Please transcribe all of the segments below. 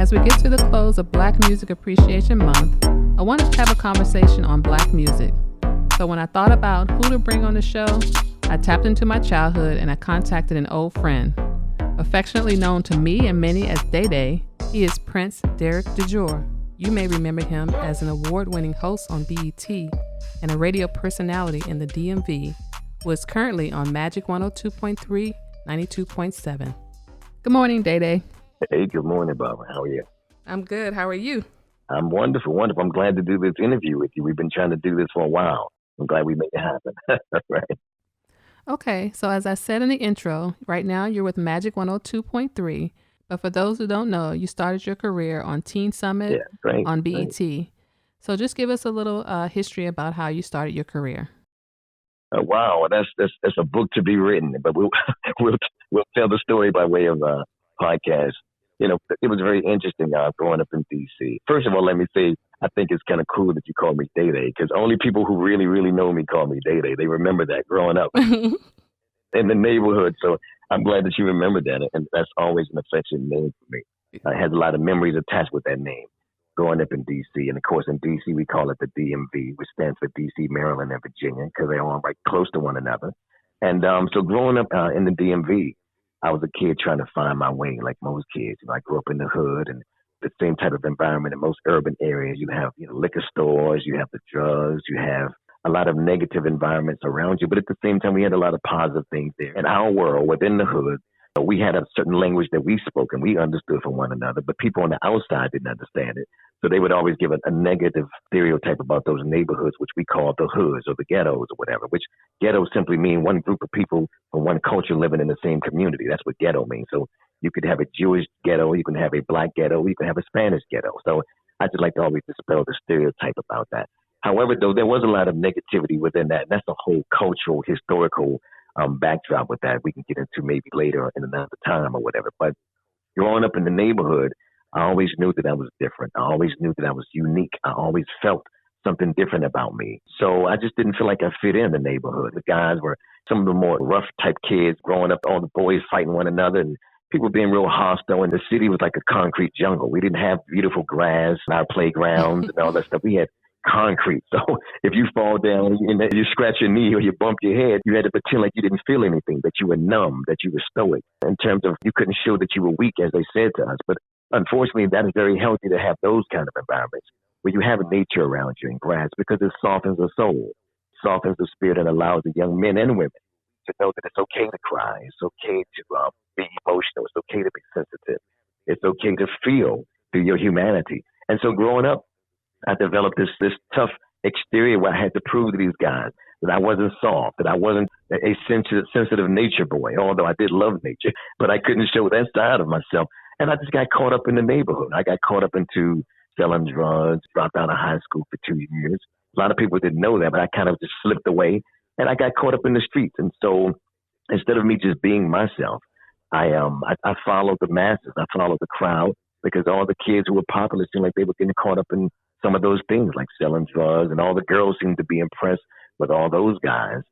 As we get to the close of Black Music Appreciation Month, I wanted to have a conversation on Black music. So when I thought about who to bring on the show, I tapped into my childhood and I contacted an old friend. Affectionately known to me and many as Day Day, he is Prince Dajour. You may remember him as an award-winning host on BET and a radio personality in the DMV, who is currently on Magic 102.3, 92.7. Good morning, Day Day. Hey, good morning, Barbara. How are you? I'm good. How are you? I'm wonderful. I'm glad to do this interview with you. We've been trying to do this for a while. I'm glad we made it happen. Right. Okay, so as I said in the intro, right now you're with Magic 102.3. But for those who don't know, you started your career on Teen Summit on BET. Great. So just give us a little history about how you started your career. Wow, that's a book to be written, but we'll tell the story by way of podcast. You know, it was very interesting growing up in D.C. First of all, let me say, I think it's kind of cool that you call me Day Day, because only people who really, really know me call me Day Day. They remember that growing up in the neighborhood. So I'm glad that you remember that, and that's always an affectionate name for me. I had a lot of memories attached with that name growing up in D.C. And, of course, in D.C., we call it the DMV, which stands for D.C., Maryland, and Virginia, because they're all right close to one another. And so growing up in the DMV, I was a kid trying to find my way like most kids. You know, I grew up in the hood and the same type of environment in most urban areas. You have liquor stores, you have the drugs, you have a lot of negative environments around you. But at the same time, we had a lot of positive things there. In our world, within the hood, we had a certain language that we spoke and we understood from one another, but people on the outside didn't understand it. So they would always give a negative stereotype about those neighborhoods, which we call the hoods or the ghettos or whatever, which ghettos simply mean one group of people from one culture living in the same community. That's what ghetto means. So you could have a Jewish ghetto, you can have a black ghetto, you can have a Spanish ghetto. So I just like to always dispel the stereotype about that. However, though, there was a lot of negativity within that. And that's a whole cultural, historical backdrop with that we can get into maybe later in another time or whatever. But growing up in the neighborhood, I always knew that I was different. I always knew that I was unique. I always felt something different about me. So I just didn't feel like I fit in the neighborhood. The guys were some of the more rough type kids growing up, all the boys fighting one another and people being real hostile. And the city was like a concrete jungle. We didn't have beautiful grass in our playgrounds and all that stuff. We had concrete. So if you fall down and you scratch your knee or you bump your head, you had to pretend like you didn't feel anything, that you were numb, that you were stoic. In terms of you couldn't show that you were weak, as they said to us. But unfortunately, that is very healthy to have those kind of environments where you have nature around you and grass, because it softens the soul, softens the spirit, and allows the young men and women to know that it's okay to cry. It's okay to be emotional. It's okay to be sensitive. It's okay to feel through your humanity. And so growing up, I developed this tough exterior where I had to prove to these guys that I wasn't soft, that I wasn't a sensitive nature boy, although I did love nature, but I couldn't show that side of myself. And I just got caught up in the neighborhood. I got caught up into selling drugs, dropped out of high school for 2 years. A lot of people didn't know that, but I kind of just slipped away and I got caught up in the streets. And so instead of me just being myself, I followed the masses. I followed the crowd, because all the kids who were popular seemed like they were getting caught up in some of those things like selling drugs, and all the girls seemed to be impressed with all those guys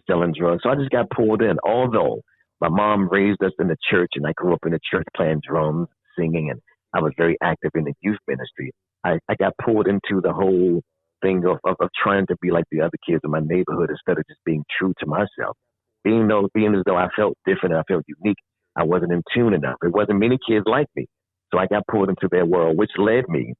selling drugs. So I just got pulled in, although my mom raised us in the church, and I grew up in the church playing drums, singing, and I was very active in the youth ministry. I got pulled into the whole thing of trying to be like the other kids in my neighborhood instead of just being true to myself. Being as though I felt different, I felt unique, I wasn't in tune enough. There wasn't many kids like me. So I got pulled into their world, which led me,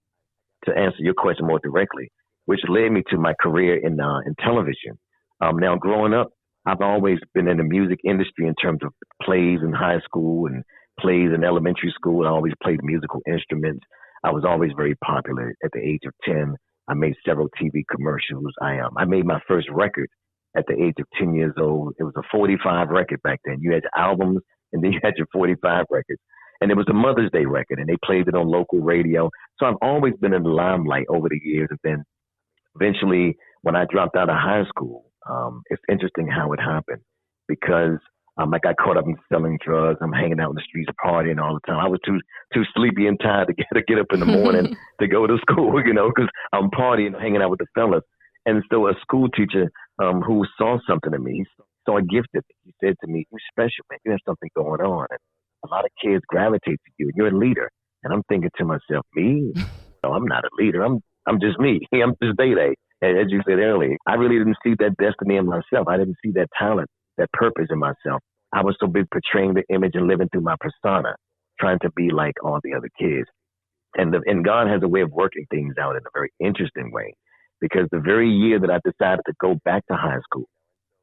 to answer your question more directly, which led me to my career in television. Now, growing up, I've always been in the music industry in terms of plays in high school and plays in elementary school. I always played musical instruments. I was always very popular. At the age of 10, I made several TV commercials. I made my first record at the age of 10 years old. It was a 45 record back then. You had your albums, and then you had your 45 records. And it was a Mother's Day record, and they played it on local radio. So I've always been in the limelight over the years. And then eventually, when I dropped out of high school, it's interesting how it happened, because I got caught up in selling drugs. I'm hanging out in the streets, partying all the time. I was too sleepy and tired to get up in the morning to go to school, because I'm partying, hanging out with the fellas. And so a school teacher who saw something in me, he saw a gift in me. He said to me, "You're special, man. You have something going on. And a lot of kids gravitate to you, and you're a leader. And I'm thinking to myself, me? No, I'm not a leader. I'm just me. I'm just Day Day. And as you said earlier, I really didn't see that destiny in myself. I didn't see that talent, that purpose in myself. I was so busy portraying the image and living through my persona, trying to be like all the other kids. And God has a way of working things out in a very interesting way. Because the very year that I decided to go back to high school,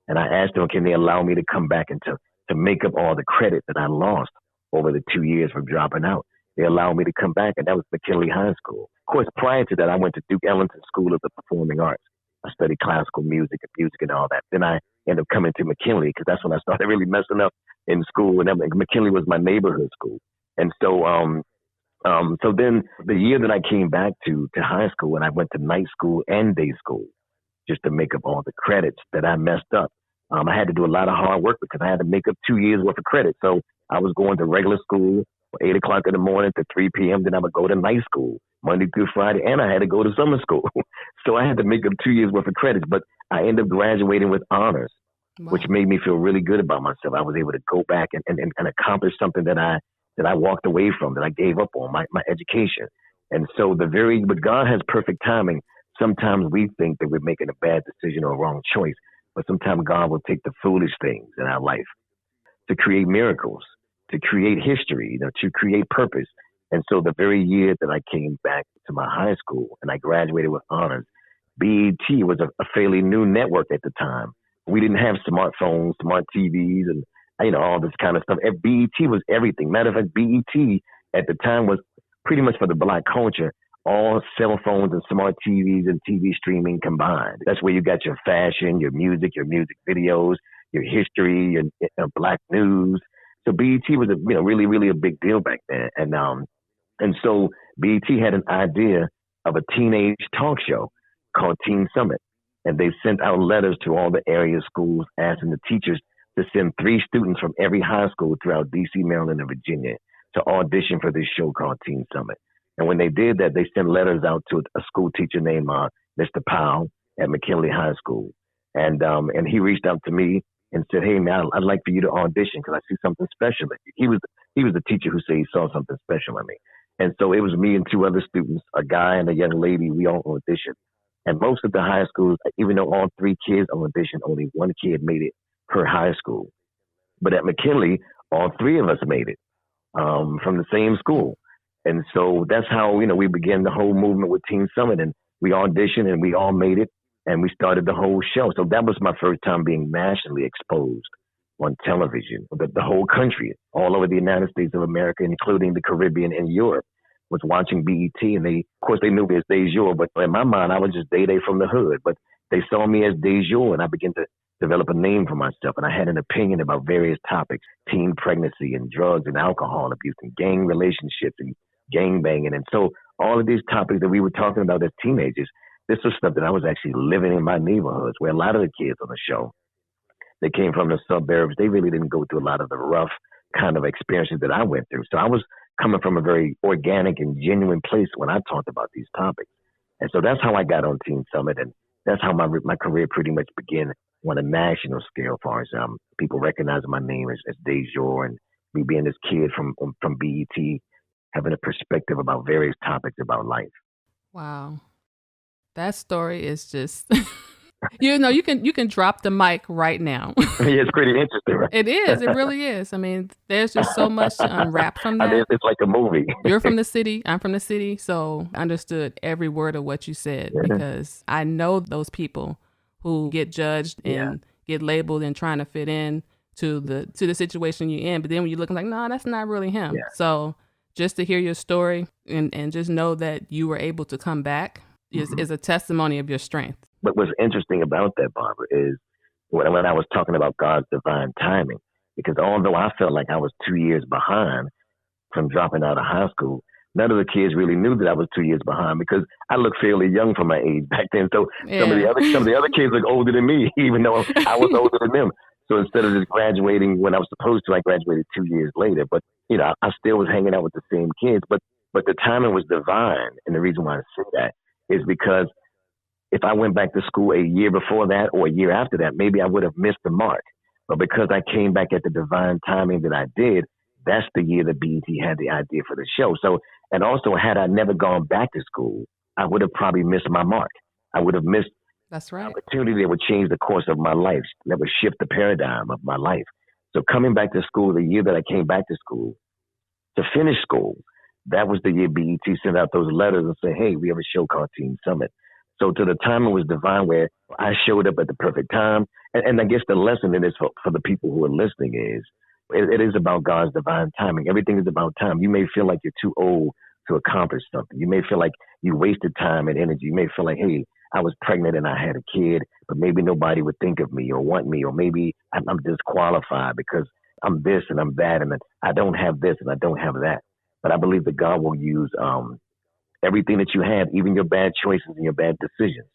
and I asked them, can they allow me to come back and to make up all the credit that I lost over the 2 years from dropping out? They allowed me to come back, and that was McKinley High School. Of course, prior to that, I went to Duke Ellington School of the Performing Arts. I studied classical music and all that. Then I ended up coming to McKinley because that's when I started really messing up in school. And McKinley was my neighborhood school. And so then the year that I came back to high school, and I went to night school and day school just to make up all the credits that I messed up. I had to do a lot of hard work because I had to make up 2 years worth of credit. So I was going to regular school 8 o'clock in the morning to 3 p.m. Then I would go to night school Monday through Friday, and I had to go to summer school. So I had to make up 2 years worth of credits, but I ended up graduating with honors, wow, which made me feel really good about myself. I was able to go back and accomplish something that I walked away from, that I gave up on, my education. And so but God has perfect timing. Sometimes we think that we're making a bad decision or a wrong choice, but sometimes God will take the foolish things in our life to create miracles, to create history, to create purpose. And so the very year that I came back to my high school and I graduated with honors, BET was a fairly new network at the time. We didn't have smartphones, smart TVs, and all this kind of stuff. BET was everything. Matter of fact, BET at the time was pretty much for the Black culture, all cell phones and smart TVs and TV streaming combined. That's where you got your fashion, your music videos, your history, your Black news. So BET was really, really a big deal back then. And so BET had an idea of a teenage talk show called Teen Summit. And they sent out letters to all the area schools asking the teachers to send 3 students from every high school throughout DC, Maryland, and Virginia to audition for this show called Teen Summit. And when they did that, they sent letters out to a school teacher named Mr. Powell at McKinley High School. And he reached out to me and said, hey, man, I'd like for you to audition because I see something special in you. He was the teacher who said he saw something special in me. And so it was me and 2 other students, a guy and a young lady. We all auditioned. And most of the high schools, even though all 3 kids auditioned, only 1 kid made it per high school. But at McKinley, all 3 of us made it from the same school. And so that's how, we began the whole movement with Teen Summit. And we auditioned and we all made it. And we started the whole show. So that was my first time being nationally exposed on television. The whole country, all over the United States of America, including the Caribbean and Europe, was watching BET. And of course, they knew me as Dajour. But in my mind, I was just Day Day from the hood. But they saw me as Dajour, and I began to develop a name for myself. And I had an opinion about various topics: teen pregnancy and drugs and alcohol abuse and gang relationships and gang banging. And so all of these topics that we were talking about as teenagers, this was stuff that I was actually living in my neighborhoods, where a lot of the kids on the show, they came from the suburbs. They really didn't go through a lot of the rough kind of experiences that I went through. So I was coming from a very organic and genuine place when I talked about these topics. And so that's how I got on Teen Summit. And that's how my career pretty much began on a national scale, as far as people recognizing my name as Dajour, and me being this kid from BET, having a perspective about various topics about life. Wow. That story is just, you can drop the mic right now. Yeah, it's pretty interesting, right? It is. It really is. I mean, there's just so much to unwrap from that. It's like a movie. You're from the city. I'm from the city. So I understood every word of what you said, because I know those people who get judged and get labeled and trying to fit in to the situation you're in. But then when you look, I'm like, no, that's not really him. Yeah. So just to hear your story and just know that you were able to come back is a testimony of your strength. But what's interesting about that, Barbara, is when I was talking about God's divine timing, because although I felt like I was 2 years behind from dropping out of high school, none of the kids really knew that I was 2 years behind, because I looked fairly young for my age back then. So some of the other kids look older than me, even though I was older than them. So instead of just graduating when I was supposed to, I graduated 2 years later. But I still was hanging out with the same kids. But the timing was divine, and the reason why I say that is because if I went back to school a year before that or a year after that, maybe I would have missed the mark. But because I came back at the divine timing that I did, that's the year that BET had the idea for the show. So And also, had I never gone back to school, I would have probably missed my mark. I would have missed That's an right. opportunity that would change the course of my life, that would shift the paradigm of my life. So coming back to school, the year that I came back to school, to finish school, that was the year BET sent out those letters and said, hey, we have a show called Teen Summit. So to the timing was divine where I showed up at the perfect time. And I guess the lesson in this for the people who are listening is it is about God's divine timing. Everything is about time. You may feel like you're too old to accomplish something. You may feel like you wasted time and energy. You may feel like, hey, I was pregnant and I had a kid, but maybe nobody would think of me or want me, or maybe I'm disqualified because I'm this and I'm that, and I don't have this and I don't have that. But I believe that God will use everything that you have, even your bad choices and your bad decisions.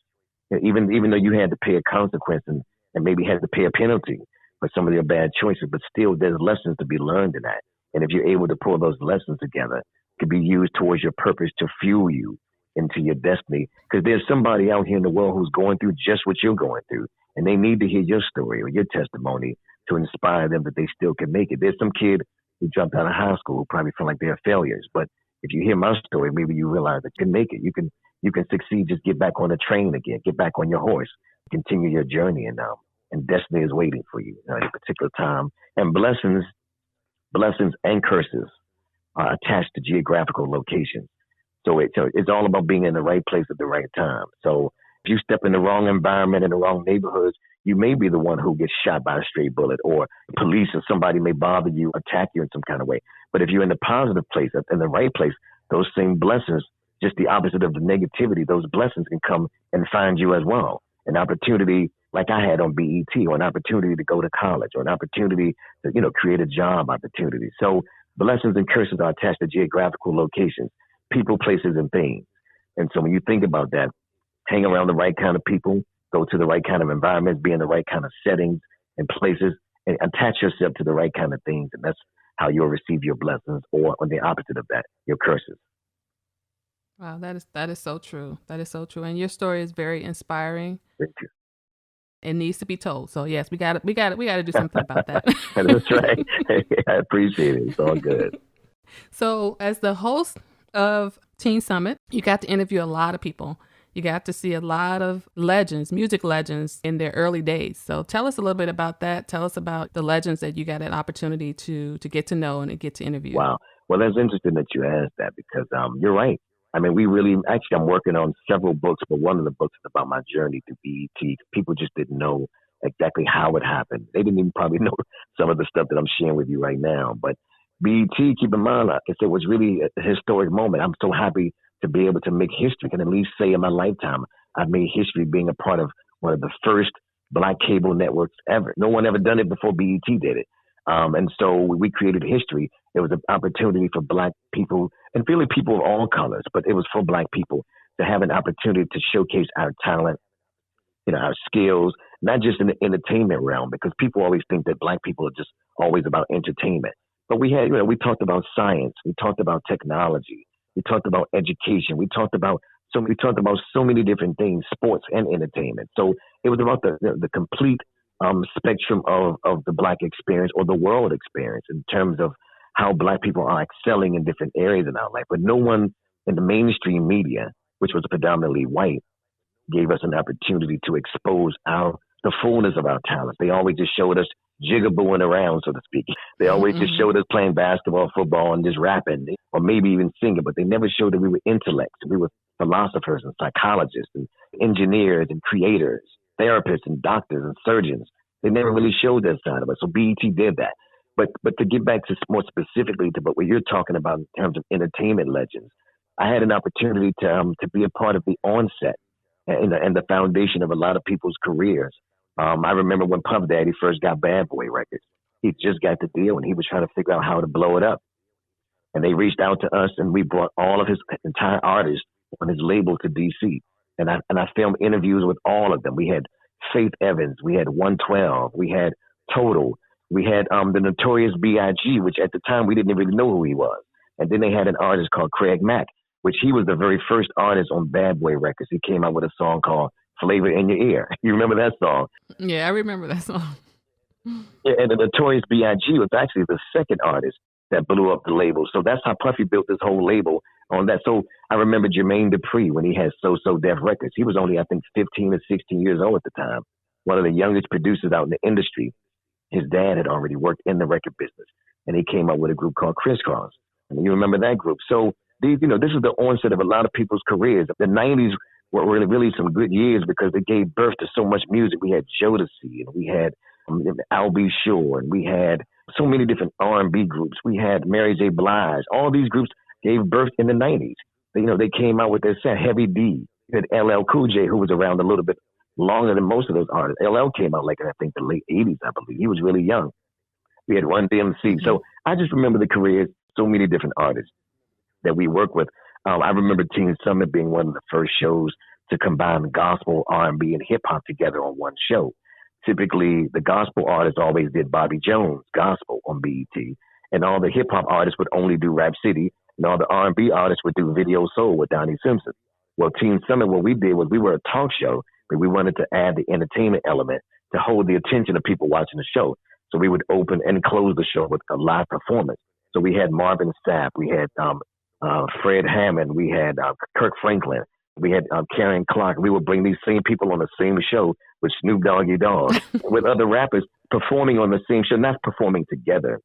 Even though you had to pay a consequence and maybe had to pay a penalty for some of your bad choices, but still there's lessons to be learned in that. And if you're able to pull those lessons together, it could be used towards your purpose to fuel you into your destiny. Because there's somebody out here in the world who's going through just what you're going through, and they need to hear your story or your testimony to inspire them that they still can make it. There's some kid who dropped out of high school who probably feel like they're failures, but if you hear my story, maybe you realize that you can make it. You can succeed. Just get back on the train again. Get back on your horse. Continue your journey, and destiny is waiting for you at a particular time. And blessings and curses are attached to geographical locations. So it's all about being in the right place at the right time. So if you step in the wrong environment in the wrong neighborhoods, you may be the one who gets shot by a stray bullet, or police or somebody may bother you, attack you in some kind of way. But if you're in the positive place, in the right place, those same blessings, just the opposite of the negativity, those blessings can come and find you as well. An opportunity like I had on BET, or an opportunity to go to college, or an opportunity to, create a job opportunity. So blessings and curses are attached to geographical locations, people, places, and things. And so when you think about that, hang around the right kind of people, go to the right kind of environments, be in the right kind of settings and places, and attach yourself to the right kind of things. And that's how you'll receive your blessings, or on the opposite of that, your curses. Wow, that is so true. That is so true. And your story is very inspiring. Thank you. It needs to be told. So yes, we got to do something about that. That's right. I appreciate it. It's all good. So as the host of Teen Summit, you got to interview a lot of people. You got to see a lot of legends, music legends in their early days. So tell us a little bit about that. Tell us about the legends that you got an opportunity to get to know and to get to interview. Wow. Well, that's interesting that you asked that, because you're right. I mean, I'm working on several books, but one of the books is about my journey through BET. People just didn't know exactly how it happened. They didn't even probably know some of the stuff that I'm sharing with you right now. But BET, keep in mind, like I said, was really a historic moment. I'm so happy to be able to make history, and at least say in my lifetime, I've made history being a part of one of the first Black cable networks ever. No one ever done it before BET did it. And so we created history. It was an opportunity for Black people, and really people of all colors, but it was for Black people to have an opportunity to showcase our talent, our skills, not just in the entertainment realm, because people always think that Black people are just always about entertainment. But we talked about science, we talked about technology, we talked about education, we talked about so many different things, sports and entertainment. So it was about the complete spectrum of the Black experience, or the world experience, in terms of how Black people are excelling in different areas in our life. But no one in the mainstream media, which was predominantly white, gave us an opportunity to expose the fullness of our talents. They always just showed us jigabooing around, so to speak. They always just showed us playing basketball, football, and just rapping, or maybe even singing, but they never showed that we were intellects. We were philosophers and psychologists and engineers and creators, therapists and doctors and surgeons. They never really showed that side of us. So BET did that. But to get back to more specifically to what you're talking about in terms of entertainment legends, I had an opportunity to be a part of the onset and the foundation of a lot of people's careers. I remember when Puff Daddy first got Bad Boy Records. He just got the deal, and he was trying to figure out how to blow it up. And they reached out to us, and we brought all of his entire artists on his label to DC. And I filmed interviews with all of them. We had Faith Evans, we had 112, we had Total, we had the Notorious B.I.G., which at the time we didn't really know who he was. And then they had an artist called Craig Mack, which he was the very first artist on Bad Boy Records. He came out with a song called Flavor in Your Ear. You remember that song? Yeah, I remember that song. Yeah, and the Notorious B.I.G. was actually the second artist that blew up the label. So that's how Puffy built this whole label on that. So I remember Jermaine Dupri when he had So So Def Records. He was only, I think, 15 or 16 years old at the time. One of the youngest producers out in the industry. His dad had already worked in the record business, and he came up with a group called Crisscross. And you remember that group. So these, this is the onset of a lot of people's careers. The 90s were really some good years because they gave birth to so much music. We had Jodeci, and we had Al B. Sure, and we had so many different R&B groups. We had Mary J. Blige. All these groups gave birth in the 90s. They came out with their set, Heavy D. You had LL Cool J, who was around a little bit longer than most of those artists. LL came out like in, I think, the late 80s, I believe. He was really young. We had Run DMC. So I just remember the careers, so many different artists that we work with. I remember Teen Summit being one of the first shows to combine gospel, R&B, and hip-hop together on one show. Typically, the gospel artists always did Bobby Jones gospel on BET, and all the hip-hop artists would only do Rap City, and all the R&B artists would do Video Soul with Donnie Simpson. Well, Teen Summit, what we did was we were a talk show, but we wanted to add the entertainment element to hold the attention of people watching the show. So we would open and close the show with a live performance. So we had Marvin Sapp, we had Fred Hammond, we had Kirk Franklin, we had Karen Clark. We would bring these same people on the same show with Snoop Doggy Dogg, with other rappers performing on the same show, not performing together,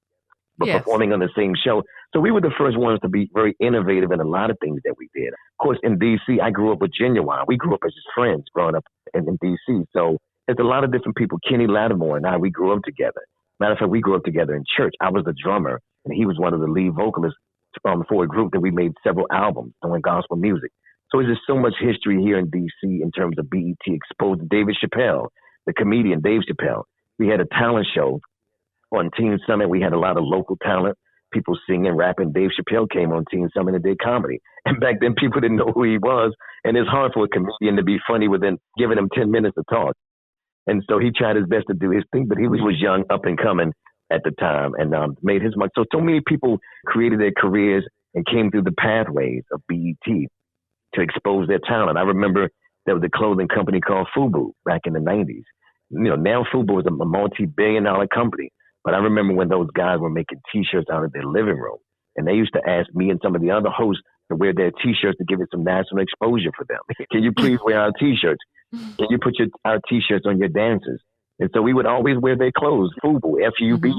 but performing on the same show. So we were the first ones to be very innovative in a lot of things that we did. Of course, in D.C., I grew up with Genuine. We grew up as just friends growing up in D.C. So there's a lot of different people. Kenny Lattimore and I, we grew up together. Matter of fact, we grew up together in church. I was the drummer, and he was one of the lead vocalists for a group that we made several albums doing gospel music. So there's just so much history here in D.C. in terms of BET exposed David Chappelle, the comedian Dave Chappelle. We had a talent show on Teen Summit. We had a lot of local talent, people singing, rapping. Dave Chappelle came on Teen Summit and did comedy. And back then, people didn't know who he was. And it's hard for a comedian to be funny within giving him 10 minutes to talk. And so he tried his best to do his thing, but he was young, up and coming at the time, and made his mark. So many people created their careers and came through the pathways of BET to expose their talent. I remember there was a clothing company called FUBU back in the 90s. Now FUBU is a multi-billion-dollar company. But I remember when those guys were making T-shirts out of their living room, and they used to ask me and some of the other hosts to wear their T-shirts to give it some national exposure for them. Can you please wear our T-shirts? Can you put our T-shirts on your dancers? And so we would always wear their clothes, FUBU, F-U-B.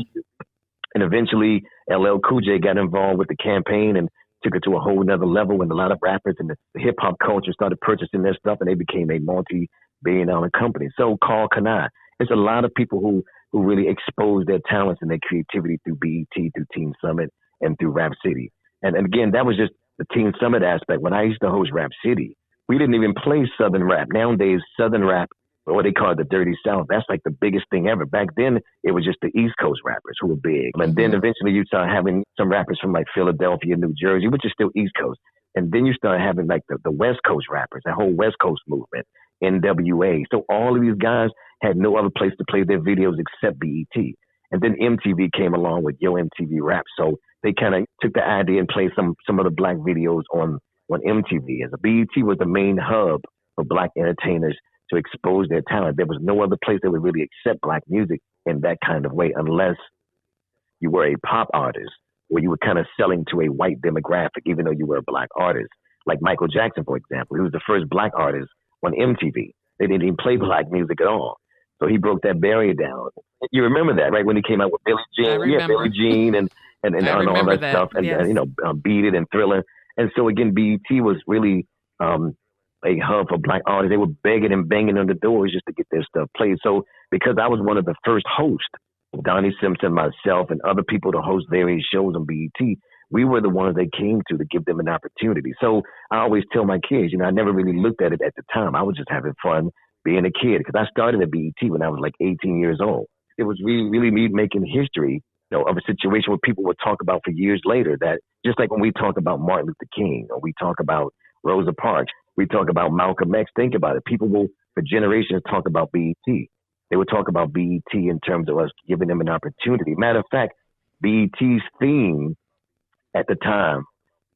And eventually LL Cool J got involved with the campaign and took it to a whole nother level, and a lot of rappers and the hip-hop culture started purchasing their stuff, and they became a multi-billion-dollar company. So Carl Kanai. There's a lot of people who really exposed their talents and their creativity through BET, through Teen Summit, and through Rap City. And again, that was just the Teen Summit aspect. When I used to host Rap City, we didn't even play Southern rap. Nowadays, Southern rap, or what they call the Dirty South, that's like the biggest thing ever. Back then, it was just the East Coast rappers who were big. And then eventually you start having some rappers from like Philadelphia, New Jersey, which is still East Coast. And then you start having like the West Coast rappers, that whole West Coast movement, NWA. So all of these guys had no other place to play their videos except BET. And then MTV came along with Yo MTV Rap. So they kind of took the idea and played some of the black videos on MTV. And the BET was the main hub for black entertainers to expose their talent. There was no other place that would really accept black music in that kind of way unless you were a pop artist where you were kind of selling to a white demographic, even though you were a black artist. Like Michael Jackson, for example. He was the first black artist on MTV. They didn't even play black music at all. So he broke that barrier down. You remember that, right? When he came out with Billie Jean, Billie Jean and all that stuff, and Beat It and Thriller. And so again, BET was really a hub for black artists. They were begging and banging on the doors just to get their stuff played. So because I was one of the first hosts, Donnie Simpson, myself, and other people to host various shows on BET, we were the ones they came to give them an opportunity. So I always tell my kids, I never really looked at it at the time. I was just having fun being a kid because I started at BET when I was like 18 years old. It was really me making history, of a situation where people would talk about for years later, that just like when we talk about Martin Luther King or we talk about Rosa Parks, we talk about Malcolm X. Think about it. People will, for generations, talk about BET. They would talk about BET in terms of us giving them an opportunity. Matter of fact, BET's theme at the time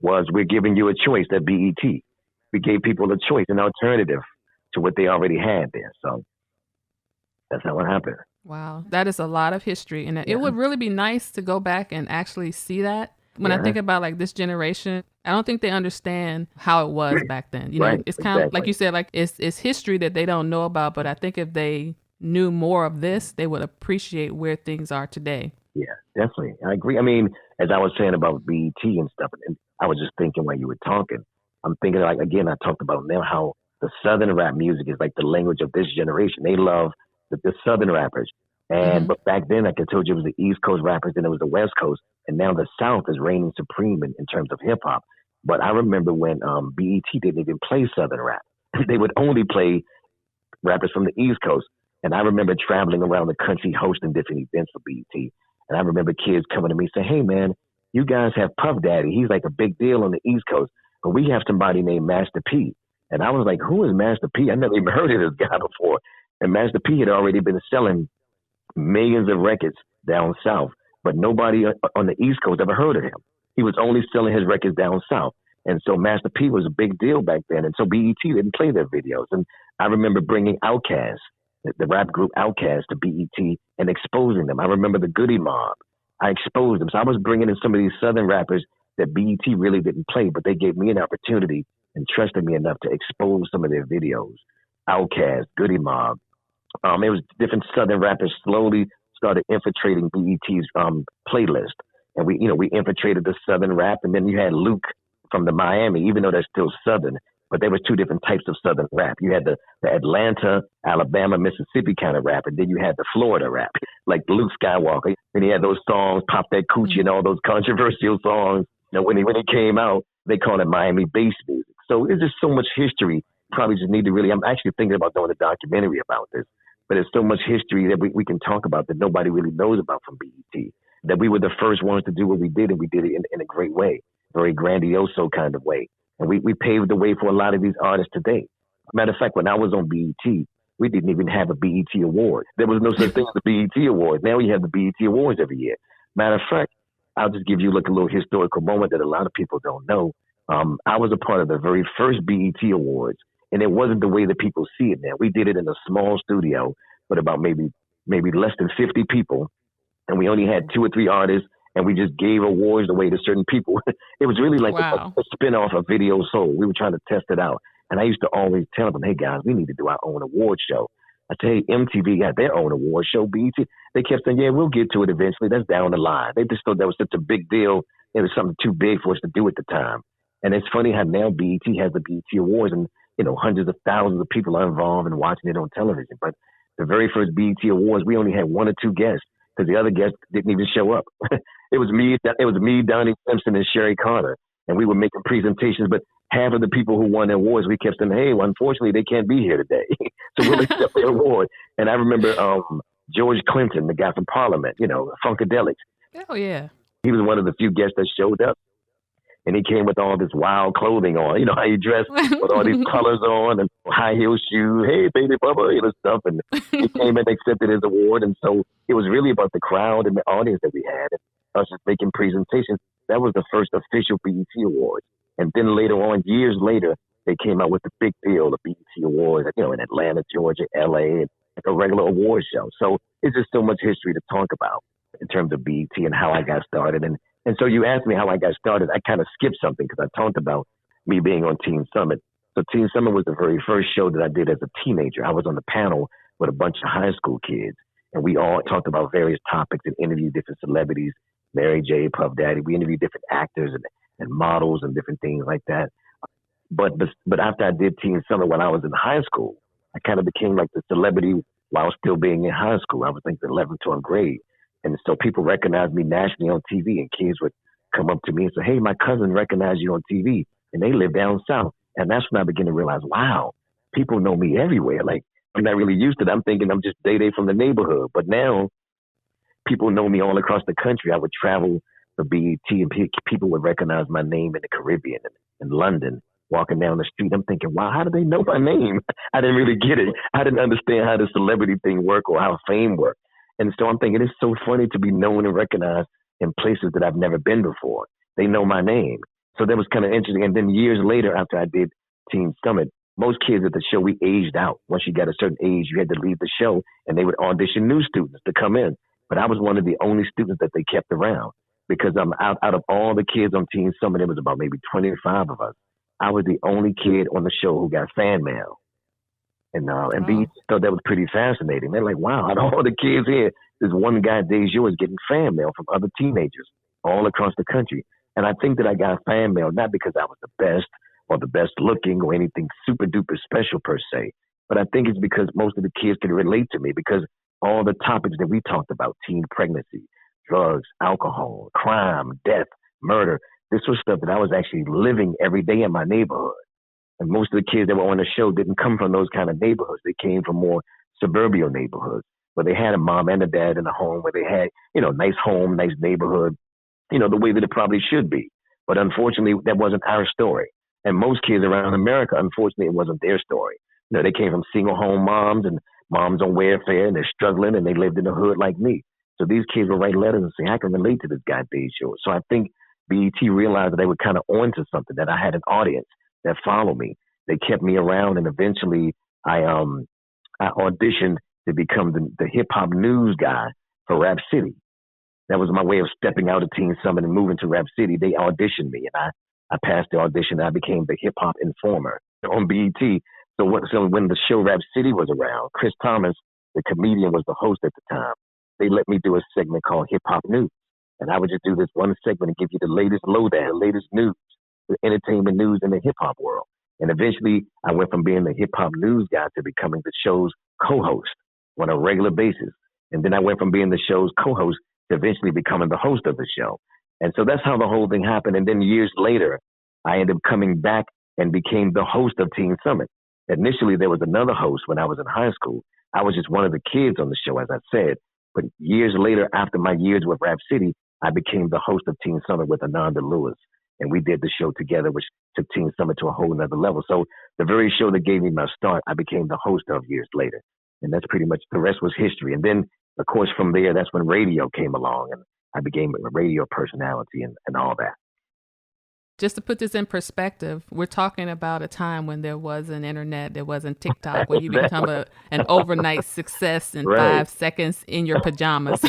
was, we're giving you a choice at BET. We gave people a choice, an alternative to what they already had there. So That's how it happened. Wow, that is a lot of history, and it Yeah. would really be nice to go back and actually see that. When I Yeah. think about like this generation, I don't think they understand how it was back then. You know, Right. it's kind of like Exactly. you said, like it's history that they don't know about. But I think if they knew more of this, they would appreciate where things are today. Yeah, definitely. I agree. I mean, as I was saying about BET and stuff, and I was just thinking while you were talking, I'm thinking like again, I talked about now how the Southern rap music is like the language of this generation. They love the Southern rappers, and Mm-hmm. but back then, like I told you, it was the East Coast rappers, then it was the West Coast, and now the South is reigning supreme in terms of hip hop. But I remember when BET didn't even play Southern rap; they would only play rappers from the East Coast. And I remember traveling around the country hosting different events for BET. And I remember kids coming to me saying, "Hey man, you guys have Puff Daddy. He's like a big deal on the East Coast. But we have somebody named Master P." And I was like, "Who is Master P? I never even heard of this guy before." And Master P had already been selling millions of records down south, but nobody on the East Coast ever heard of him. He was only selling his records down south. And so Master P was a big deal back then. And so BET didn't play their videos. And I remember bringing Outkast, the rap group Outkast, to BET and exposing them. I remember the Goody Mob. I exposed them. So I was bringing in some of these Southern rappers that BET really didn't play, but they gave me an opportunity and trusted me enough to expose some of their videos. Outkast, Goody Mob, it was different Southern rappers slowly started infiltrating BET's playlist, and we infiltrated the Southern rap, and then you had Luke from the Miami, even though that's still Southern, but there was two different types of Southern rap. You had the Atlanta, Alabama, Mississippi kind of rap, and then you had the Florida rap, like Luke Skywalker, and he had those songs, Pop That Coochie, and all those controversial songs. You know, when he came out, they called it Miami bass music. So there's just so much history. Probably just need to really. I'm actually thinking about doing a documentary about this. But there's so much history that we can talk about that nobody really knows about from BET. That we were the first ones to do what we did, and we did it in a great way, very grandiose kind of way. And we paved the way for a lot of these artists today. Matter of fact, when I was on BET, we didn't even have a BET award. There was no such thing as a BET award. Now we have the BET awards every year. Matter of fact, I'll just give you like a little historical moment that a lot of people don't know. I was a part of the very first BET awards, and it wasn't the way that people see it now. We did it in a small studio with about maybe less than 50 people, and we only had 2 or 3 artists, and we just gave awards away to certain people. It was really like Wow. a spin-off of Video Soul. We were trying to test it out, and I used to always tell them, "Hey guys, we need to do our own award show." I say, "Hey, MTV got their own award show, BET." They kept saying, "Yeah, we'll get to it eventually. That's down the line." They just thought that was such a big deal. It was something too big for us to do at the time. And it's funny how now BET has the BET Awards, and hundreds of thousands of people are involved in watching it on television. But the very first BET Awards, we only had 1 or 2 guests because the other guests didn't even show up. It was me, Donnie Simpson, and Sherry Carter, and we were making presentations. But half of the people who won the awards, we kept saying, "Hey, well, unfortunately, they can't be here today, so we'll accept their award." And I remember George Clinton, the guy from Parliament, Funkadelic. Oh yeah. He was one of the few guests that showed up. And he came with all this wild clothing on. You know how he dressed with all these colors on and high heel shoes. "Hey, baby Bubba," stuff. And he came and accepted his award. And so it was really about the crowd and the audience that we had, and us just making presentations. That was the first official BET Awards. And then later on, years later, they came out with the big deal, the BET Awards, in Atlanta, Georgia, LA, and like a regular award show. So it's just so much history to talk about in terms of BET and how I got started. And so you asked me how I got started. I kind of skipped something because I talked about me being on Teen Summit. So Teen Summit was the very first show that I did as a teenager. I was on the panel with a bunch of high school kids, and we all talked about various topics and interviewed different celebrities, Mary J., Puff Daddy. We interviewed different actors and models and different things like that. But after I did Teen Summit when I was in high school, I kind of became like the celebrity while still being in high school. I was like the 11th, 12th grade. And so people recognized me nationally on TV, and kids would come up to me and say, "Hey, my cousin recognized you on TV," and they live down south. And that's when I began to realize, wow, people know me everywhere. Like, I'm not really used to it. I'm thinking I'm just Day from the neighborhood. But now people know me all across the country. I would travel for BET, and people would recognize my name in the Caribbean and in London, walking down the street. I'm thinking, wow, how do they know my name? I didn't really get it. I didn't understand how the celebrity thing worked or how fame worked. And so I'm thinking it's so funny to be known and recognized in places that I've never been before. They know my name. So that was kind of interesting. And then years later, after I did Teen Summit, most kids at the show, we aged out. Once you got a certain age, you had to leave the show, and they would audition new students to come in. But I was one of the only students that they kept around because out of all the kids on Teen Summit, there was about maybe 25 of us. I was the only kid on the show who got fan mail. And B thought that was pretty fascinating. They're like, wow, out of all the kids here, this one guy, Dajour, is getting fan mail from other teenagers all across the country. And I think that I got fan mail not because I was the best or the best looking or anything super duper special per se, but I think it's because most of the kids can relate to me because all the topics that we talked about, teen pregnancy, drugs, alcohol, crime, death, murder, this was stuff that I was actually living every day in my neighborhood. And most of the kids that were on the show didn't come from those kind of neighborhoods. They came from more suburban neighborhoods where they had a mom and a dad in a home where they had, nice home, nice neighborhood, the way that it probably should be. But unfortunately, that wasn't our story. And most kids around America, unfortunately, it wasn't their story. They came from single home moms and moms on welfare and they're struggling and they lived in the hood like me. So these kids would write letters and say, I can relate to this guy, Dajour. So I think BET realized that they were kind of onto something, that I had an audience that followed me. They kept me around, and eventually I auditioned to become the hip hop news guy for Rap City. That was my way of stepping out of Teen Summit and moving to Rap City. They auditioned me, and I passed the audition. And I became the hip hop informer on BET. So when the show Rap City was around, Chris Thomas, the comedian, was the host at the time. They let me do a segment called Hip Hop News, and I would just do this one segment and give you the latest lowdown, the latest news, the entertainment news in the hip hop world. And eventually I went from being the hip hop news guy to becoming the show's co-host on a regular basis. And then I went from being the show's co-host to eventually becoming the host of the show. And so that's how the whole thing happened. And then years later, I ended up coming back and became the host of Teen Summit. Initially, there was another host when I was in high school. I was just one of the kids on the show, as I said. But years later, after my years with Rap City, I became the host of Teen Summit with Ananda Lewis. And we did the show together, which took Teen Summit to a whole nother level. So the very show that gave me my start, I became the host of years later. And that's pretty much, the rest was history. And then, of course, from there, that's when radio came along. And I became a radio personality and all that. Just to put this in perspective, we're talking about a time when there wasn't internet, there wasn't TikTok, where you become an overnight success in 5 seconds in your pajamas.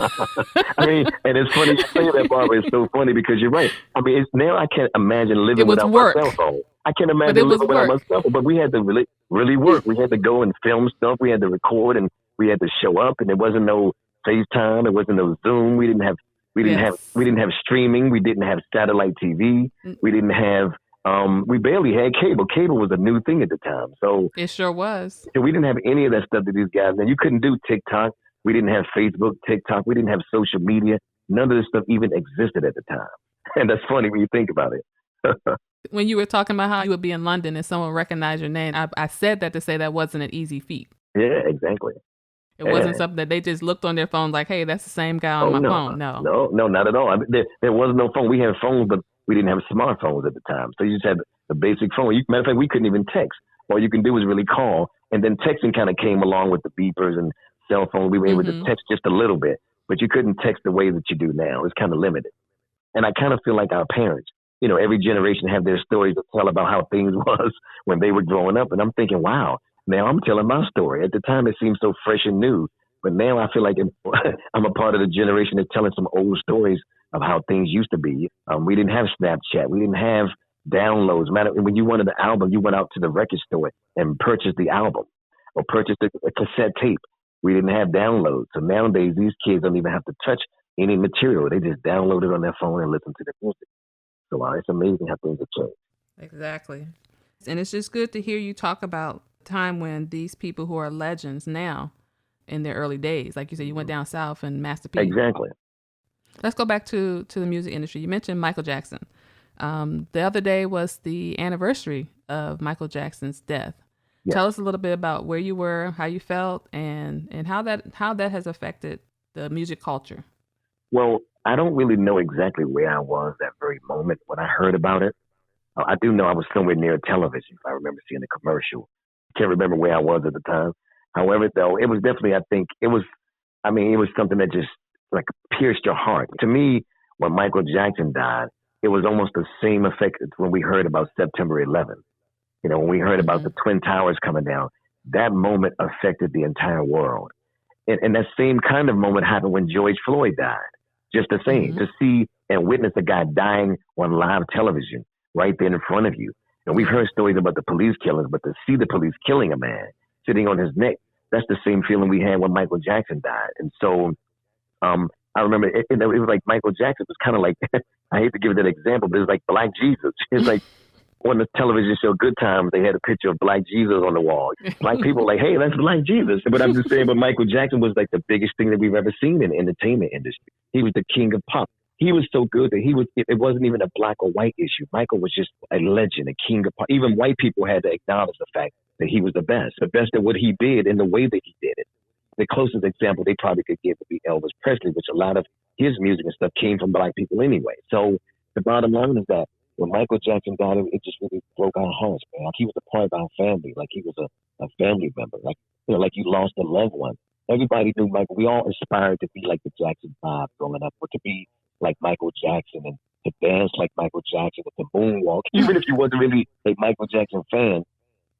I mean, and it's funny you say that, Barbara. It's so funny because you're right. I mean, now I can't imagine living without my cell phone. I can't imagine living without my cell phone. But we had to really work. We had to go and film stuff. We had to record and we had to show up. And there wasn't no FaceTime. There wasn't no Zoom. We didn't have streaming. We didn't have satellite TV. We didn't have, we barely had cable. Cable was a new thing at the time. So it sure was. So we didn't have any of that stuff that these guys, and you couldn't do TikTok. We didn't have Facebook, TikTok. We didn't have social media. None of this stuff even existed at the time. And that's funny when you think about it. When you were talking about how you would be in London and someone recognized your name, I said that to say that wasn't an easy feat. Yeah, exactly. It wasn't something that they just looked on their phone like, hey, that's the same guy on my phone. No, not at all. I mean, there was no phone. We had phones, but we didn't have smartphones at the time. So you just had the basic phone. Matter of fact, we couldn't even text. All you can do is really call. And then texting kind of came along with the beepers and cell phones. We were able to text just a little bit, but you couldn't text the way that you do now. It's kind of limited. And I kind of feel like our parents, every generation have their stories to tell about how things was when they were growing up. And I'm thinking, wow. Now I'm telling my story. At the time, it seemed so fresh and new. But now I feel like I'm a part of the generation that's telling some old stories of how things used to be. We didn't have Snapchat. We didn't have downloads. When you wanted the album, you went out to the record store and purchased the album or purchased a cassette tape. We didn't have downloads. So nowadays, these kids don't even have to touch any material. They just download it on their phone and listen to the music. So it's amazing how things have changed. Exactly. And it's just good to hear you talk about time when these people who are legends now in their early days, like you said, you went down south and Master P. Exactly. Let's go back to the music industry. You mentioned Michael Jackson. The other day was the anniversary of Michael Jackson's death. Yes. Tell us a little bit about where you were, how you felt, and how that has affected the music culture. Well, I don't really know exactly where I was that very moment when I heard about it. I do know I was somewhere near television. I remember seeing a commercial. Can't remember where I was at the time. However, though, it was definitely, I think, it was something that just like pierced your heart. To me, when Michael Jackson died, it was almost the same effect as when we heard about September 11th. When we heard about Mm-hmm. the Twin Towers coming down, that moment affected the entire world. And that same kind of moment happened when George Floyd died. Just the same, Mm-hmm. to see and witness a guy dying on live television right there in front of you. And we've Yeah. heard stories about the police killings, but to see the police killing a man sitting on his neck, that's the same feeling we had when Michael Jackson died. And so I remember it was like Michael Jackson was kind of like, I hate to give that example, but it was like Black Jesus. It's like on the television show Good Times, they had a picture of Black Jesus on the wall. Black people were like, hey, that's Black Jesus. But I'm just saying, but Michael Jackson was like the biggest thing that we've ever seen in the entertainment industry. He was the king of pop. He was so good that it wasn't even a black or white issue. Michael was just a legend, a king of pop. Even white people had to acknowledge the fact that he was the best at what he did in the way that he did it. The closest example they probably could give would be Elvis Presley, which a lot of his music and stuff came from black people anyway. So the bottom line is that when Michael Jackson died, it just really broke our hearts, man. Like he was a part of our family, like he was a family member, like you lost a loved one. Everybody knew Michael. We all aspired to be like the Jackson Five growing up, or to be like Michael Jackson and to dance like Michael Jackson with the moonwalk. Even if you wasn't really a Michael Jackson fan,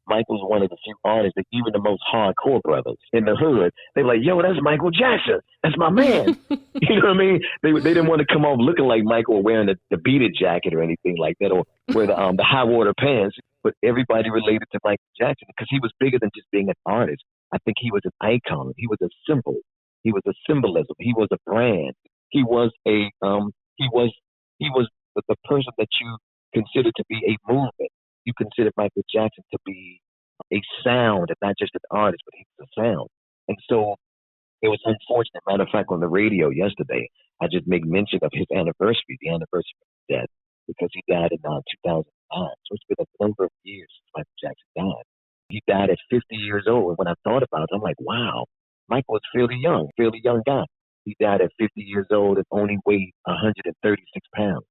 Michael's one of the few artists that even the most hardcore brothers in the hood, they're like, yo, that's Michael Jackson. That's my man. You know what I mean? They didn't want to come off looking like Michael or wearing the beaded jacket or anything like that, or wear the high water pants. But everybody related to Michael Jackson because he was bigger than just being an artist. I think he was an icon. He was a symbol. He was a symbolism. He was a brand. He was the person that you considered to be a movement. You considered Michael Jackson to be a sound, and not just an artist, but he was a sound. And so it was unfortunate. Matter of fact, on the radio yesterday, I just make mention of his anniversary, the anniversary of his death, because he died in 2009. So it's been a number of years since Michael Jackson died. He died at 50 years old. And when I thought about it, I'm like, wow, Michael was fairly young guy. He died at 50 years old and only weighed 136 pounds.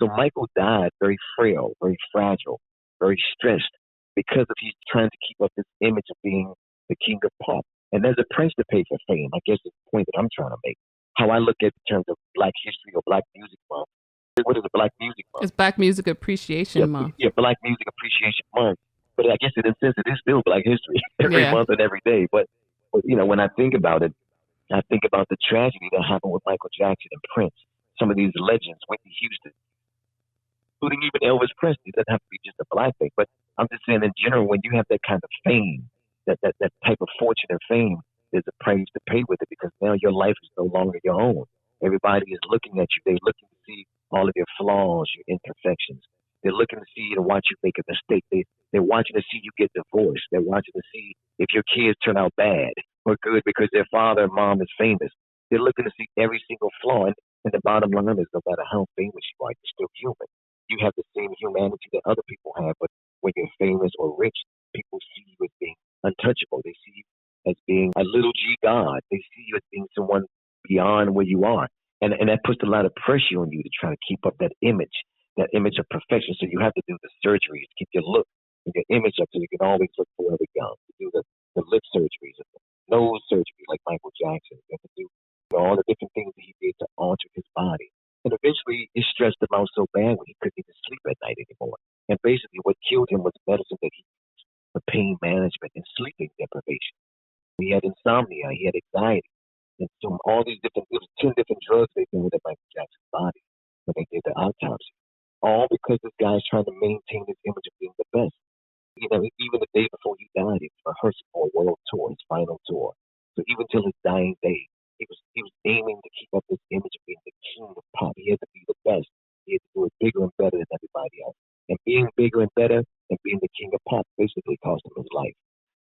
So Michael died very frail, very fragile, very stressed because of he's trying to keep up this image of being the king of pop. And there's a price to pay for fame. I guess is the point that I'm trying to make. How I look at it in terms of Black History or Black Music Month. What is it, Black Music Month? It's Black Music Appreciation Month. Yeah, Black Music Appreciation Month. But I guess in a sense it is still Black History every month and every day. But when I think about it, I think about the tragedy that happened with Michael Jackson and Prince. Some of these legends, Whitney Houston, including even Elvis Presley. It doesn't have to be just a black thing, but I'm just saying in general, when you have that kind of fame, that type of fortune and fame, there's a price to pay with it because now your life is no longer your own. Everybody is looking at you. They're looking to see all of your flaws, your imperfections. They're looking to see you to watch you make a mistake. They're watching to see you get divorced. They're watching to see if your kids turn out bad or good because their father and mom is famous. They're looking to see every single flaw. And the bottom line is no matter how famous you are, you're still human. You have the same humanity that other people have, but when you're famous or rich, people see you as being untouchable. They see you as being a little G God. They see you as being someone beyond where you are. And that puts a lot of pressure on you to try to keep up that image of perfection. So you have to do the surgeries to keep your look and your image up so you can always look forever young. You do the lip surgeries, and the nose surgery like Michael Jackson. You have to do all the different things that he did to alter his body. And eventually it stressed him out so bad when he couldn't even sleep at night anymore. And basically what killed him was medicine that he used for pain management and sleeping deprivation. He had insomnia, he had anxiety. And so all these it was 10 different drugs they found in Michael Jackson's body when they did the autopsy. All because this guy's trying to maintain his image of being the best. Even the day before he died, he was rehearsing for a world tour, his final tour. So even till his dying day, he was aiming to keep up this image of being the king of pop. He had to be the best. He had to do it bigger and better than everybody else. And being bigger and better and being the king of pop basically cost him his life.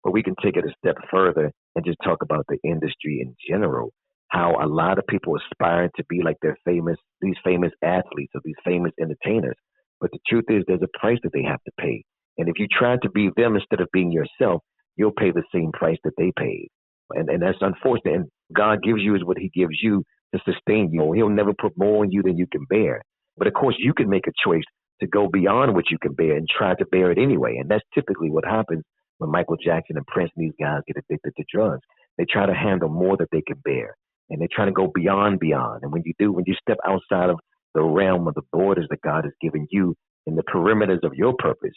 But we can take it a step further and just talk about the industry in general. How a lot of people aspire to be like these famous athletes or these famous entertainers. But the truth is there's a price that they have to pay. And if you try to be them instead of being yourself, you'll pay the same price that they paid. And that's unfortunate. And God gives you is what he gives you to sustain you. He'll never put more on you than you can bear. But of course, you can make a choice to go beyond what you can bear and try to bear it anyway. And that's typically what happens when Michael Jackson and Prince and these guys get addicted to drugs. They try to handle more that they can bear. And they try to go beyond. And when you step outside of the realm of the borders that God has given you and the perimeters of your purpose,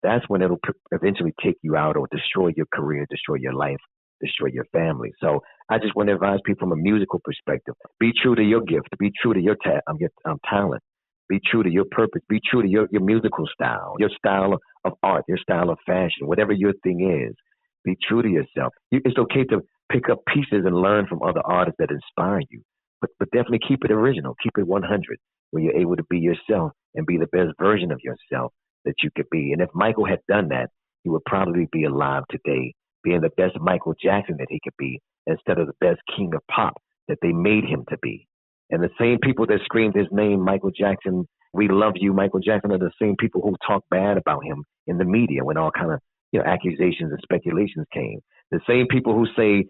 that's when it'll eventually take you out or destroy your career, destroy your life, destroy your family. So I just want to advise people from a musical perspective: be true to your gift, be true to your talent, be true to your purpose, be true to your musical style, your style of art, your style of fashion, whatever your thing is. Be true to yourself. It's okay to pick up pieces and learn from other artists that inspire you, but definitely keep it original, keep it 100, where you're able to be yourself and be the best version of yourself that you could be. And if Michael had done that, he would probably be alive today, being the best Michael Jackson that he could be, instead of the best king of pop that they made him to be. And the same people that screamed his name, Michael Jackson, we love you, Michael Jackson, are the same people who talk bad about him in the media when all kind of accusations and speculations came. The same people who say,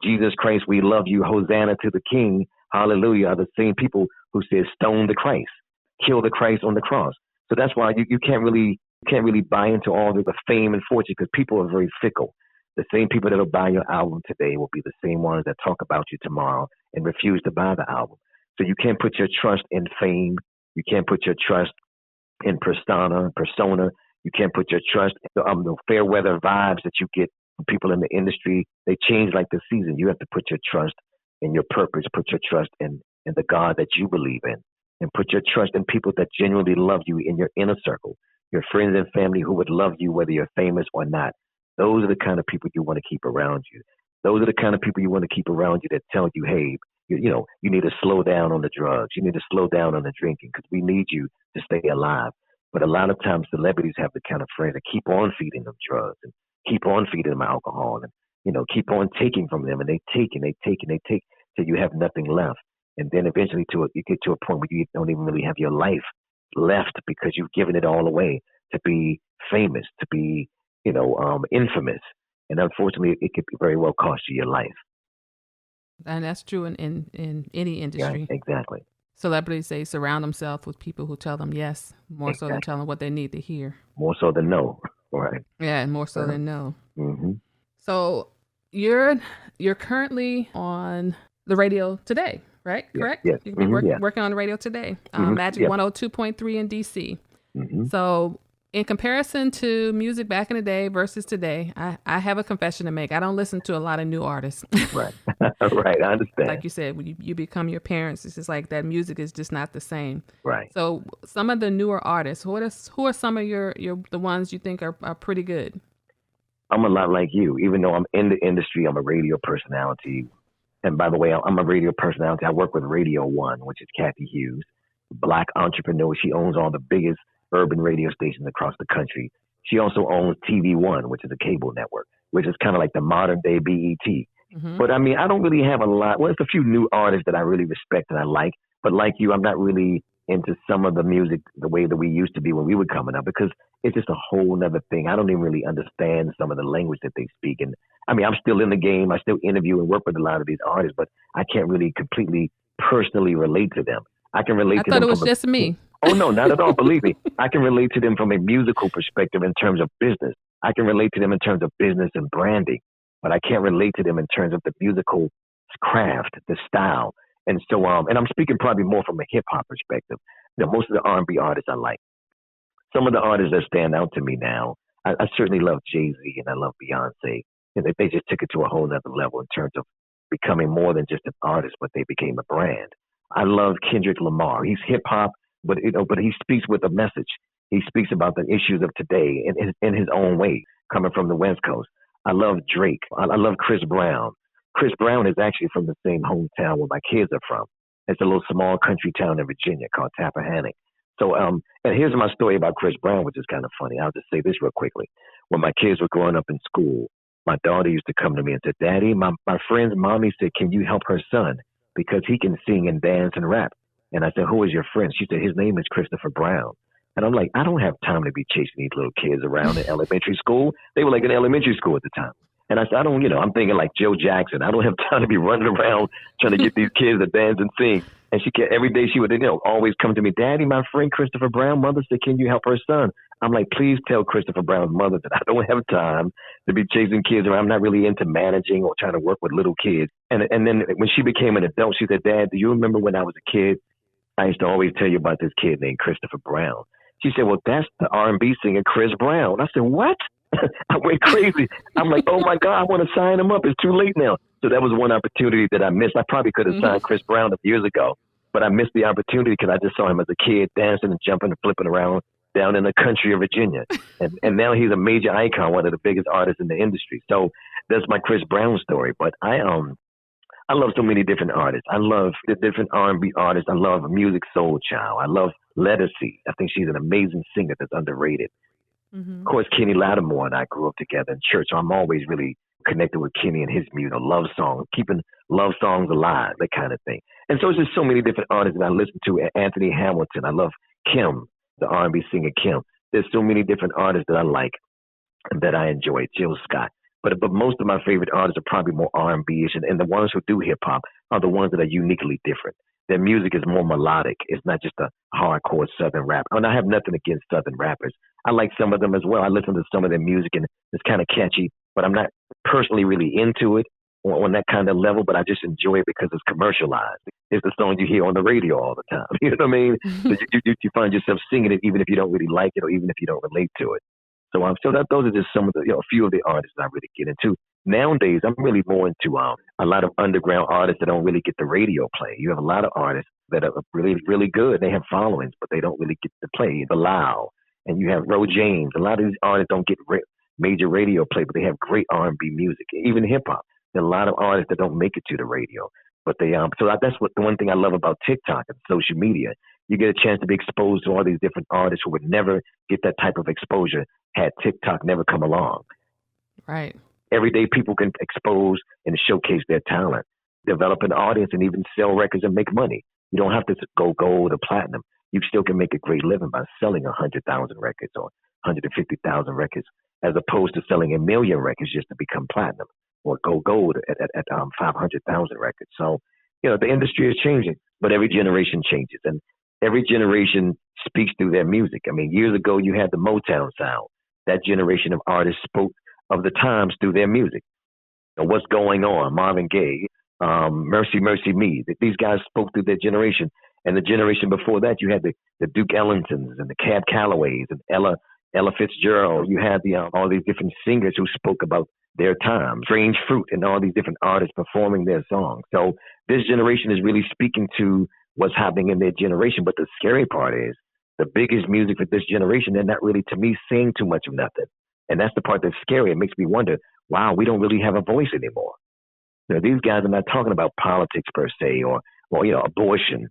Jesus Christ, we love you, Hosanna to the King, hallelujah, are the same people who say stone the Christ, kill the Christ on the cross. So that's why you can't really buy into all the fame and fortune, because people are very fickle. The same people that'll buy your album today will be the same ones that talk about you tomorrow and refuse to buy the album. So you can't put your trust in fame. You can't put your trust in persona. You can't put your trust in the fair weather vibes that you get from people in the industry. They change like the season. You have to put your trust in your purpose, put your trust in the God that you believe in, and put your trust in people that genuinely love you in your inner circle, your friends and family who would love you whether you're famous or not. Those are the kind of people you want to keep around you. Those are the kind of people you want to keep around you that tell you, hey, you need to slow down on the drugs. You need to slow down on the drinking, because we need you to stay alive. But a lot of times celebrities have the kind of friends that keep on feeding them drugs and keep on feeding them alcohol and, keep on taking from them. And they take and they take and they take till you have nothing left. And then eventually you get to a point where you don't even really have your life left, because you've given it all away to be famous, to be, infamous. And unfortunately, it could very well cost you your life. And that's true in any industry. Yeah, exactly. Celebrities, they surround themselves with people who tell them yes, more so than telling them what they need to hear. More so than no, right? Yeah, and more so than no. Mm-hmm. So you're currently on the radio today, right? Correct? Yes. You've been working on the radio today. Magic 102.3 in DC. Mm-hmm. So in comparison to music back in the day versus today, I have a confession to make. I don't listen to a lot of new artists. Right. Right. I understand. Like you said, when you become your parents, it's just like that music is just not the same. Right. So some of the newer artists, who are some of the ones you think are pretty good? I'm a lot like you. Even though I'm in the industry, I'm a radio personality. And by the way, I'm a radio personality. I work with Radio One, which is Kathy Hughes, Black entrepreneur. She owns all the biggest urban radio stations across the country. She also owns TV One, which is a cable network, which is kind of like the modern day BET. Mm-hmm. But I mean, I don't really have a lot. Well, it's a few new artists that I really respect and I like. But like you, I'm not really into some of the music the way that we used to be when we were coming up, because it's just a whole nother thing. I don't even really understand some of the language that they speak. And I mean, I'm still in the game. I still interview and work with a lot of these artists, but I can't really completely personally relate to them. I can relate to them. I thought it was just me. Oh, no, not at all. Believe me. I can relate to them from a musical perspective in terms of business. I can relate to them in terms of business and branding, but I can't relate to them in terms of the musical craft, the style. And so, and I'm speaking probably more from a hip hop perspective. Most of the R&B artists I like. Some of the artists that stand out to me now, I certainly love Jay-Z and I love Beyonce. And they just took it to a whole nother level in terms of becoming more than just an artist, but they became a brand. I love Kendrick Lamar. He's hip hop, but he speaks with a message. He speaks about the issues of today in his own way, coming from the West Coast. I love Drake. I love Chris Brown. Chris Brown is actually from the same hometown where my kids are from. It's a little small country town in Virginia called Tappahannock. So, and here's my story about Chris Brown, which is kind of funny. I'll just say this real quickly. When my kids were growing up in school, my daughter used to come to me and said, Daddy, my friend's mommy said, can you help her son? Because he can sing and dance and rap. And I said, who is your friend? She said, his name is Christopher Brown. And I'm like, I don't have time to be chasing these little kids around in elementary school. They were like in elementary school at the time. And I said, I'm thinking like Joe Jackson. I don't have time to be running around trying to get these kids to dance and sing. And every day she would, always come to me, Daddy, my friend Christopher Brown, mother said, can you help her son? I'm like, please tell Christopher Brown's mother that I don't have time to be chasing kids around. I'm not really into managing or trying to work with little kids. And then when she became an adult, she said, Dad, do you remember when I was a kid? I used to always tell you about this kid named Christopher Brown. She said, well, that's the R&B singer Chris Brown. I said, what? I went crazy. I'm like, oh my God, I want to sign him up. It's too late now. So that was one opportunity that I missed. I probably could have signed Chris Brown years ago, but I missed the opportunity because I just saw him as a kid dancing and jumping and flipping around down in the country of Virginia. And now he's a major icon, one of the biggest artists in the industry. So that's my Chris Brown story. But I love so many different artists. I love the different R&B artists. I love Music Soul Child. I love Lettucey. I think she's an amazing singer that's underrated. Of course, Kenny Lattimore and I grew up together in church, so I'm always really connected with Kenny and his music, love songs, keeping love songs alive, that kind of thing. And so it's just so many different artists that I listen to. Anthony Hamilton, I love Kim, the R&B singer Kim. There's so many different artists that I like and that I enjoy. Jill Scott. But most of my favorite artists are probably more R&B-ish, and the ones who do hip-hop are the ones that are uniquely different. Their music is more melodic. It's not just a hardcore Southern rap. And I have nothing against Southern rappers. I like some of them as well. I listen to some of their music, and it's kind of catchy, but I'm not personally really into it on that kind of level, but I just enjoy it because it's commercialized. It's the song you hear on the radio all the time. You know what I mean? So you find yourself singing it even if you don't really like it or even if you don't relate to it. So those are just some of the, a few of the artists that I really get into. Nowadays, I'm really more into a lot of underground artists that don't really get the radio play. You have a lot of artists that are really, really good. They have followings, but they don't really get to play. Bilal, and you have Ro James. A lot of these artists don't get major radio play, but they have great R&B music, even hip hop. There are a lot of artists that don't make it to the radio, but they so that's what the one thing I love about TikTok and social media. You get a chance to be exposed to all these different artists who would never get that type of exposure had TikTok never come along. Right. Every day people can expose and showcase their talent, develop an audience, and even sell records and make money. You don't have to go gold or platinum. You still can make a great living by selling 100,000 records or 150,000 records, as opposed to selling 1 million records just to become platinum or go gold at 500,000 records. So, the industry is changing, but every generation changes. And every generation speaks through their music. I mean, years ago, you had the Motown sound. That generation of artists spoke of the times through their music. What's going on? Marvin Gaye, Mercy, Mercy Me. These guys spoke through their generation. And the generation before that, you had the Duke Ellingtons and the Cab Callaways and Ella Fitzgerald. You had all these different singers who spoke about their time. Strange Fruit and all these different artists performing their songs. So this generation is really speaking to what's happening in their generation. But the scary part is the biggest music for this generation, they're not really, to me, saying too much of nothing. And that's the part that's scary. It makes me wonder, wow, we don't really have a voice anymore. These guys are not talking about politics per se or abortion.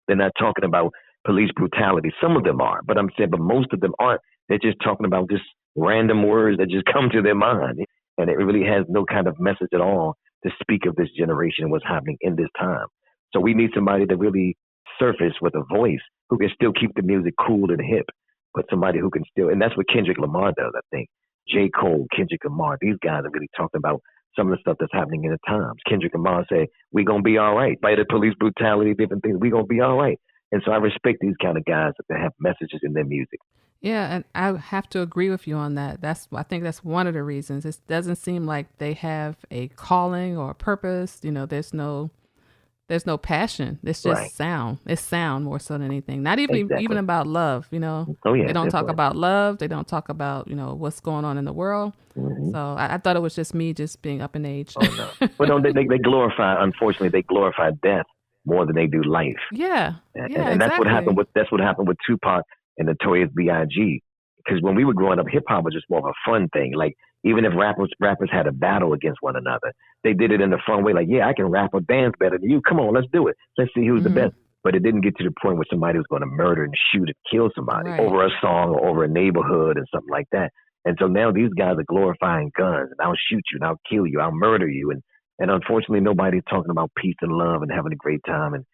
They're not talking about police brutality. Some of them are, but most of them aren't. They're just talking about just random words that just come to their mind. And it really has no kind of message at all to speak of this generation and what's happening in this time. So we need somebody to really surface with a voice who can still keep the music cool and hip, but somebody who can still, and that's what Kendrick Lamar does, I think. J. Cole, Kendrick Lamar, these guys are really talking about some of the stuff that's happening in the times. Kendrick Lamar said, we're going to be all right. By the police brutality, different things, we're going to be all right. And so I respect these kind of guys that have messages in their music. Yeah, and I have to agree with you on that. I think that's one of the reasons. It doesn't seem like they have a calling or a purpose. There's no passion. It's just Right. sound. It's sound more so than anything. Not even Exactly. even about love. Oh, yeah, They don't talk definitely. about love. They don't talk about what's going on in the world. Mhm. So I thought it was just me just being up in age. Oh, no. But no, they glorify, unfortunately, they glorify death more than they do life. Yeah, And yeah, that's what happened exactly. that's what happened with Tupac and Notorious B.I.G. Because when we were growing up, hip hop was just more of a fun thing. Like even if rappers had a battle against one another, they did it in a fun way. Like, yeah, I can rap or dance better than you. Come on, let's do it. Let's see who's the Hmm. best. But it didn't get to the point where somebody was going to murder and shoot and kill somebody Right. over a song or over a neighborhood and something like that. And so now these guys are glorifying guns and I'll shoot you and I'll kill you, I'll murder you. And unfortunately, nobody's talking about peace and love and having a great time and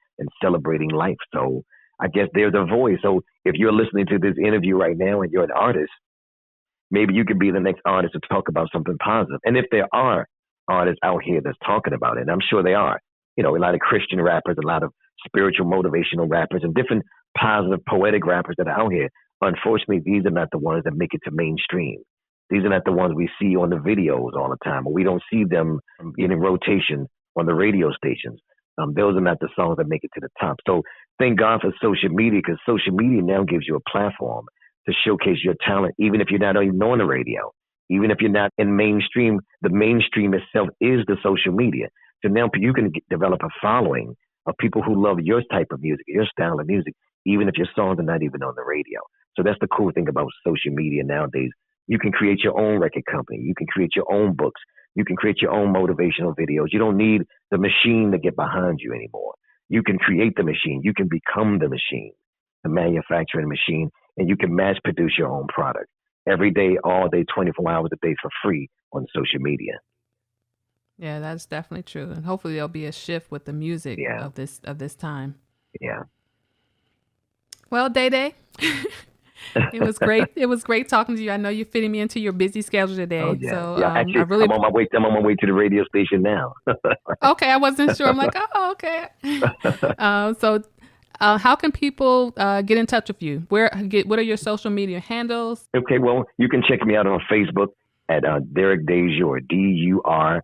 celebrating life. So I guess they're the voice. So if you're listening to this interview right now and you're an artist, maybe you could be the next artist to talk about something positive. And if there are artists out here that's talking about it, and I'm sure they are, a lot of Christian rappers, a lot of spiritual motivational rappers, and different positive poetic rappers that are out here. Unfortunately, these are not the ones that make it to mainstream. These are not the ones we see on the videos all the time, or we don't see them in rotation on the radio stations. Those are not the songs that make it to the top. So thank God for social media, because social media now gives you a platform to showcase your talent, even if you're not even on the radio, even if you're not in mainstream. The mainstream itself is the social media. So now you can develop a following of people who love your type of music, your style of music, even if your songs are not even on the radio. So that's the cool thing about social media nowadays. You can create your own record company. You can create your own books. You can create your own motivational videos. You don't need the machine to get behind you anymore. You can create the machine. You can become the machine, the manufacturing machine, and you can mass produce your own product every day, all day, 24 hours a day for free on social media. Yeah, that's definitely true. And hopefully there'll be a shift with the music of this time. Yeah. Well, Day Day, it was great. It was great talking to you. I know you're fitting me into your busy schedule today. Oh, yeah. So yeah. Actually, I'm on my way. I'm on my way to the radio station now. Okay, I wasn't sure. I'm like, oh, okay. How can people get in touch with you? What are your social media handles? Okay, well, you can check me out on Facebook at Derek Dajour, DurikDajour.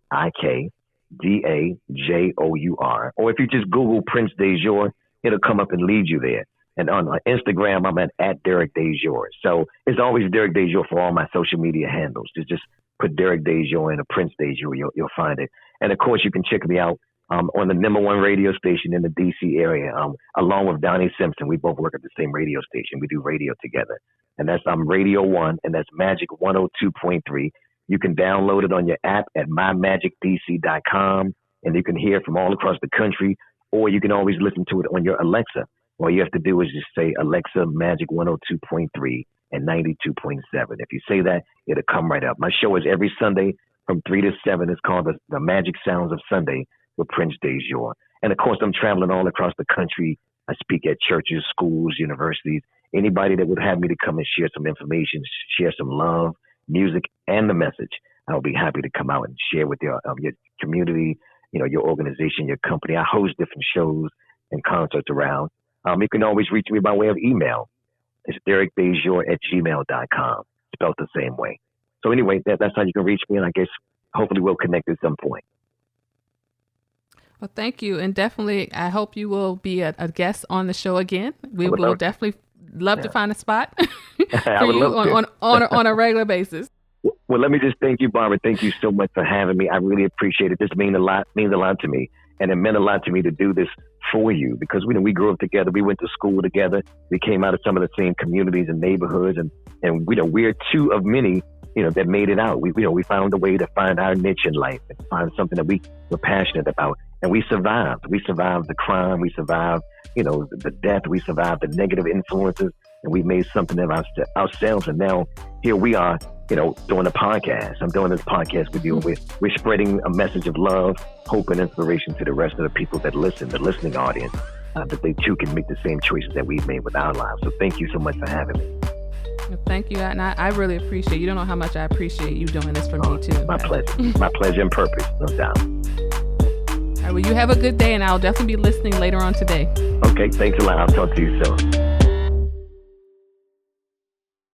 Or if you just Google Prince Dajour, it'll come up and lead you there. And on Instagram, I'm at Derek Dajour. So it's always Derek Dajour for all my social media handles. Just put Derek Dajour and a Prince Dajour, you'll find it. And of course, you can check me out on the #1 radio station in the DC area, along with Donnie Simpson. We both work at the same radio station. We do radio together. And that's Radio 1, and that's Magic 102.3. You can download it on your app at mymagicdc.com, and you can hear it from all across the country, or you can always listen to it on your Alexa. All you have to do is just say, Alexa, Magic 102.3 and 92.7. If you say that, it'll come right up. My show is every Sunday from 3 to 7. It's called the Magic Sounds of Sunday with Prince Dajour. And of course, I'm traveling all across the country. I speak at churches, schools, universities. Anybody that would have me to come and share some information, share some love, music, and the message, I'll be happy to come out and share with your community, your organization, your company. I host different shows and concerts around. You can always reach me by way of email. It's DerekDajour@gmail.com, spelled the same way. So anyway, that's how you can reach me, and I guess hopefully we'll connect at some point. Well, thank you. And definitely, I hope you will be a guest on the show again. We will definitely love to find a spot for you on a regular basis. Well, let me just thank you, Barbara. Thank you so much for having me. I really appreciate it. This means a lot to me. And it meant a lot to me to do this for you, because we grew up together. We went to school together. We came out of some of the same communities and neighborhoods. And we're two of many, that made it out. We found a way to find our niche in life and find something that we were passionate about. And we survived. We survived the crime. We survived, the death. We survived the negative influences. And we made something of ourselves. And now here we are, doing a podcast. I'm doing this podcast with you. We're spreading a message of love, hope, and inspiration to the rest of the people that listen, the listening audience, that they too can make the same choices that we've made with our lives. So thank you so much for having me. Well, thank you. And I really appreciate you. Don't know how much I appreciate you doing this for me too. My pleasure. My pleasure and purpose, no doubt. All right, well, you have a good day, and I'll definitely be listening later on today. Okay, thanks a lot. I'll talk to you soon.